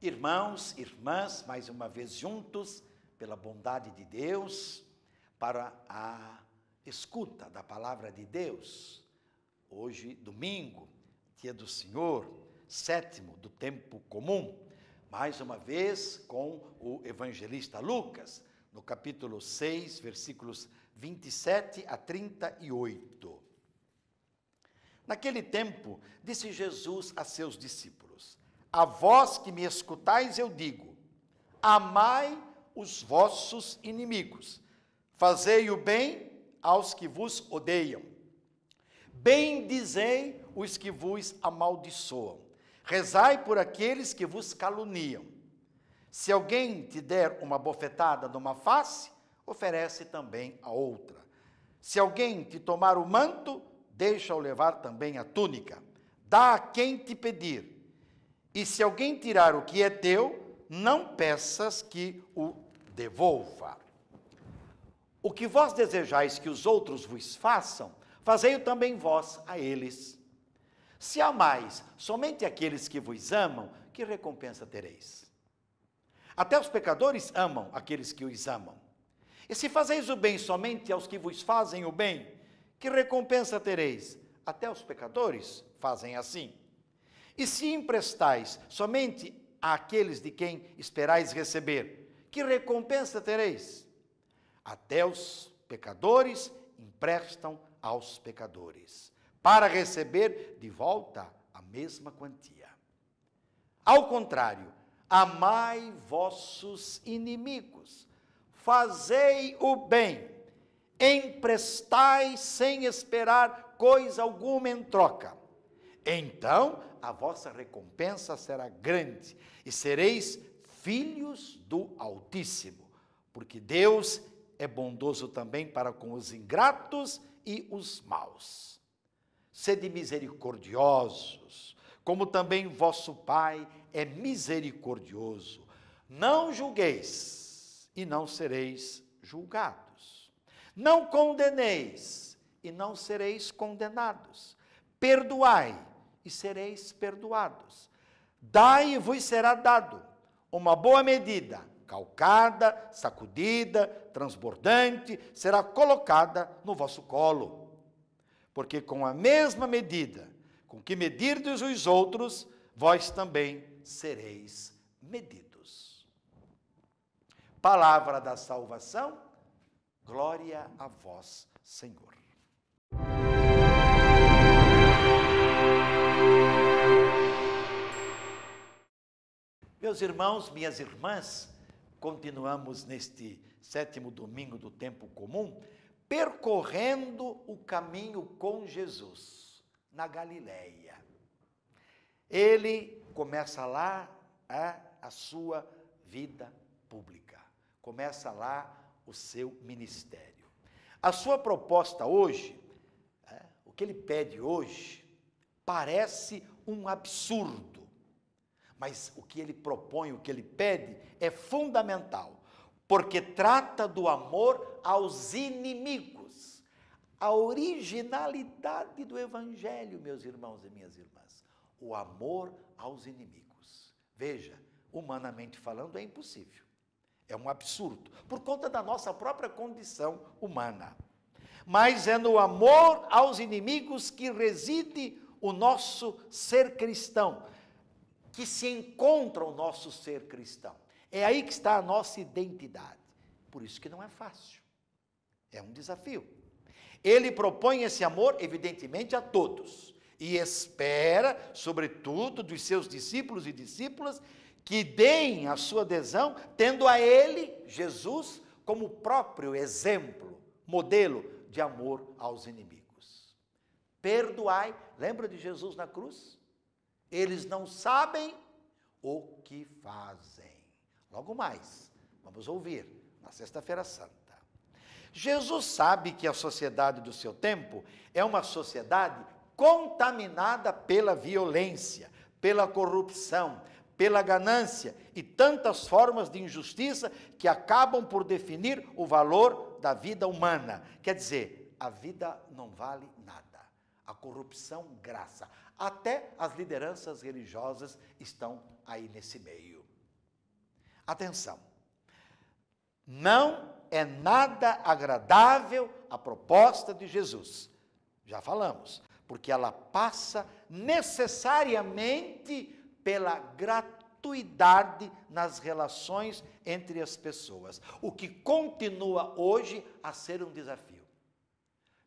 Irmãos, irmãs, mais uma vez juntos, pela bondade de Deus, para a escuta da palavra de Deus. Hoje, domingo, dia do Senhor, 7º do tempo comum, mais uma vez com o evangelista Lucas, no capítulo 6, versículos 27 a 38. Naquele tempo, disse Jesus a seus discípulos: a vós que me escutais eu digo, amai os vossos inimigos, fazei o bem aos que vos odeiam, bendizei os que vos amaldiçoam, rezai por aqueles que vos caluniam. Se alguém te der uma bofetada numa face, oferece também a outra. Se alguém te tomar o manto, deixa-o levar também a túnica. Dá a quem te pedir. E se alguém tirar o que é teu, não peças que o devolva. O que vós desejais que os outros vos façam, fazei-o também vós a eles. Se amais somente aqueles que vos amam, que recompensa tereis? Até os pecadores amam aqueles que os amam. E se fazeis o bem somente aos que vos fazem o bem, que recompensa tereis? Até os pecadores fazem assim. E se emprestais somente àqueles de quem esperais receber, que recompensa tereis? Até os pecadores emprestam aos pecadores, para receber de volta a mesma quantia. Ao contrário, amai vossos inimigos, fazei o bem, emprestai sem esperar coisa alguma em troca. Então a vossa recompensa será grande e sereis filhos do Altíssimo, porque Deus é bondoso também para com os ingratos e os maus. Sede misericordiosos, como também vosso Pai é misericordioso. Não julgueis e não sereis julgados. Não condeneis e não sereis condenados. Perdoai e sereis perdoados. Dai e vos será dado uma boa medida, calcada, sacudida, transbordante, será colocada no vosso colo. Porque com a mesma medida com que medirdes os outros, vós também sereis medidos. Palavra da salvação, glória a vós, Senhor. Meus irmãos, minhas irmãs, continuamos neste 7º domingo do tempo comum, percorrendo o caminho com Jesus, na Galileia. Ele começa lá a sua vida pública, começa lá o seu ministério. A sua proposta hoje, o que ele pede hoje, parece um absurdo, mas o que ele propõe, o que ele pede é fundamental, porque trata do amor aos inimigos. A originalidade do Evangelho, meus irmãos e minhas irmãs, o amor aos inimigos. Veja, humanamente falando, é impossível. É um absurdo, por conta da nossa própria condição humana. Mas é no amor aos inimigos que reside o nosso ser cristão, que se encontra o nosso ser cristão. É aí que está a nossa identidade. Por isso que não é fácil. É um desafio. Ele propõe esse amor, evidentemente, a todos. E espera, sobretudo, dos seus discípulos e discípulas, que deem a sua adesão, tendo a ele, Jesus, como próprio exemplo, modelo de amor aos inimigos. Perdoai, lembra de Jesus na cruz? Eles não sabem o que fazem. Logo mais, vamos ouvir, na Sexta-feira Santa. Jesus sabe que a sociedade do seu tempo é uma sociedade contaminada pela violência, pela corrupção, pela ganância e tantas formas de injustiça que acabam por definir o valor da vida humana. Quer dizer, a vida não vale nada. A corrupção graça. Até as lideranças religiosas estão aí nesse meio. Atenção, não é nada agradável a proposta de Jesus, já falamos, porque ela passa necessariamente pela gratuidade nas relações entre as pessoas, o que continua hoje a ser um desafio.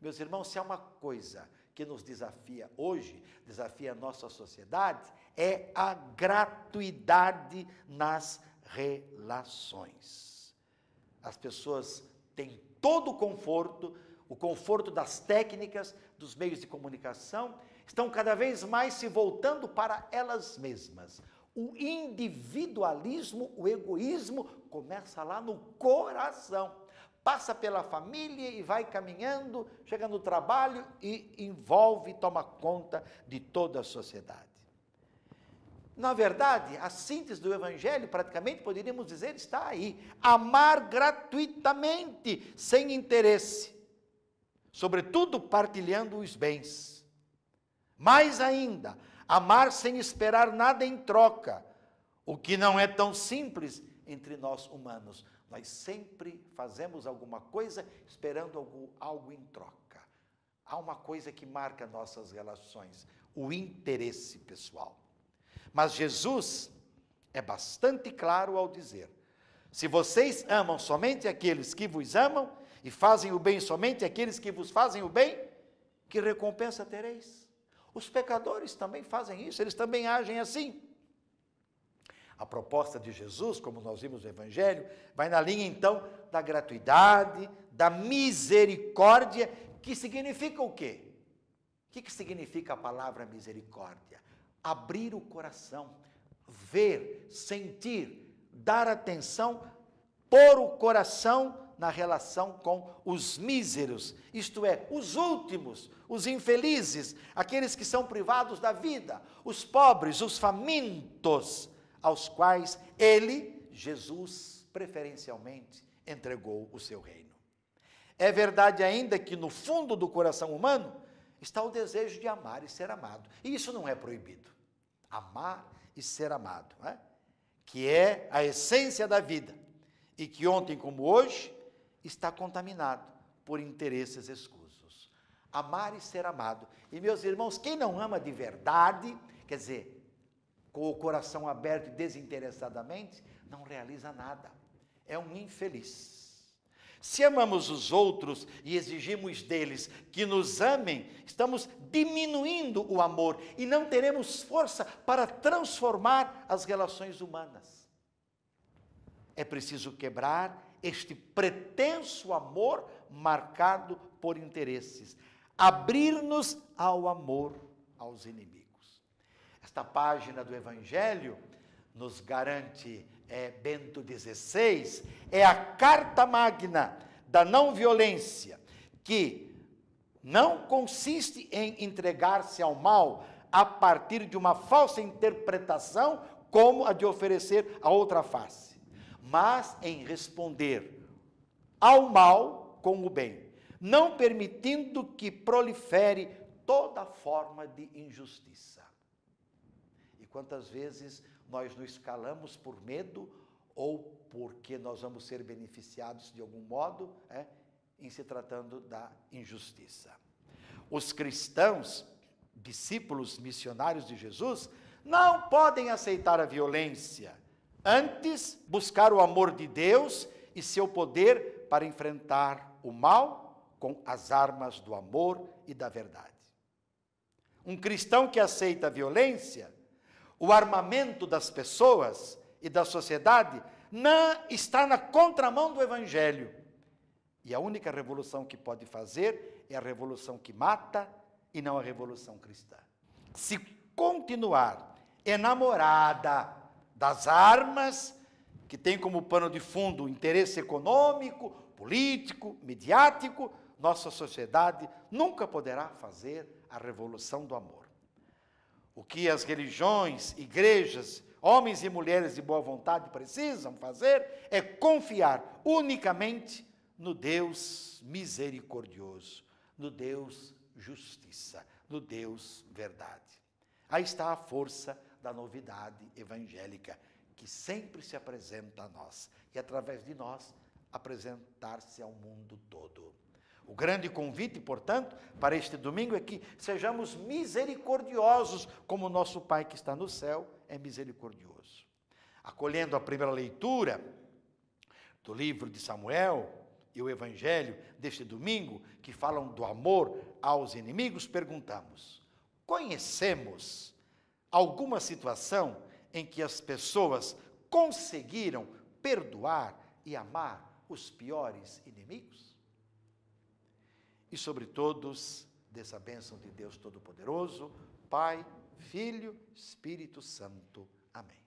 Meus irmãos, se há uma coisa que nos desafia hoje, desafia a nossa sociedade, é a gratuidade nas relações. As pessoas têm todo o conforto das técnicas, dos meios de comunicação, estão cada vez mais se voltando para elas mesmas. O individualismo, o egoísmo, começa lá no coração. Passa pela família e vai caminhando, chega no trabalho e envolve, toma conta de toda a sociedade. Na verdade, a síntese do Evangelho, praticamente, poderíamos dizer, está aí. Amar gratuitamente, sem interesse, sobretudo partilhando os bens. Mais ainda, amar sem esperar nada em troca, o que não é tão simples entre nós humanos. Nós sempre fazemos alguma coisa esperando algo em troca. Há uma coisa que marca nossas relações, o interesse pessoal. Mas Jesus é bastante claro ao dizer: se vocês amam somente aqueles que vos amam e fazem o bem somente àqueles que vos fazem o bem, que recompensa tereis? Os pecadores também fazem isso, eles também agem assim. A proposta de Jesus, como nós vimos no Evangelho, vai na linha então da gratuidade, da misericórdia, que significa o quê? O que significa a palavra misericórdia? Abrir o coração, ver, sentir, dar atenção, pôr o coração na relação com os míseros, isto é, os últimos, os infelizes, aqueles que são privados da vida, os pobres, os famintos, aos quais ele, Jesus, preferencialmente, entregou o seu reino. É verdade ainda que no fundo do coração humano está o desejo de amar e ser amado, e isso não é proibido. Amar e ser amado, não é? Que é a essência da vida, e que ontem como hoje está contaminado por interesses escusos. Amar e ser amado. E meus irmãos, quem não ama de verdade, quer dizer, com o coração aberto e desinteressadamente, não realiza nada. É um infeliz. Se amamos os outros e exigimos deles que nos amem, estamos diminuindo o amor e não teremos força para transformar as relações humanas. É preciso quebrar este pretenso amor marcado por interesses, abrir-nos ao amor aos inimigos. Esta página do Evangelho nos garante Bento XVI, é a carta magna da não violência, que não consiste em entregar-se ao mal a partir de uma falsa interpretação, como a de oferecer a outra face, mas em responder ao mal com o bem, não permitindo que prolifere toda forma de injustiça. E quantas vezes nós nos calamos por medo ou porque nós vamos ser beneficiados de algum modo, em se tratando da injustiça. Os cristãos, discípulos missionários de Jesus, não podem aceitar a violência, antes buscar o amor de Deus e seu poder para enfrentar o mal com as armas do amor e da verdade. Um cristão que aceita a violência, o armamento das pessoas e da sociedade, não está na contramão do Evangelho. E a única revolução que pode fazer é a revolução que mata e não a revolução cristã. Se continuar enamorada das armas, que tem como pano de fundo o interesse econômico, político, midiático, nossa sociedade nunca poderá fazer a revolução do amor. O que as religiões, igrejas, homens e mulheres de boa vontade precisam fazer é confiar unicamente no Deus misericordioso, no Deus justiça, no Deus verdade. Aí está a força da novidade evangélica, que sempre se apresenta a nós e, através de nós, apresentar-se ao mundo todo. O grande convite, portanto, para este domingo é que sejamos misericordiosos, como o nosso Pai que está no céu é misericordioso. Acolhendo a primeira leitura do livro de Samuel e o evangelho deste domingo, que falam do amor aos inimigos, perguntamos: conhecemos alguma situação em que as pessoas conseguiram perdoar e amar os piores inimigos? E sobre todos, dessa bênção de Deus Todo-Poderoso, Pai, Filho, Espírito Santo. Amém.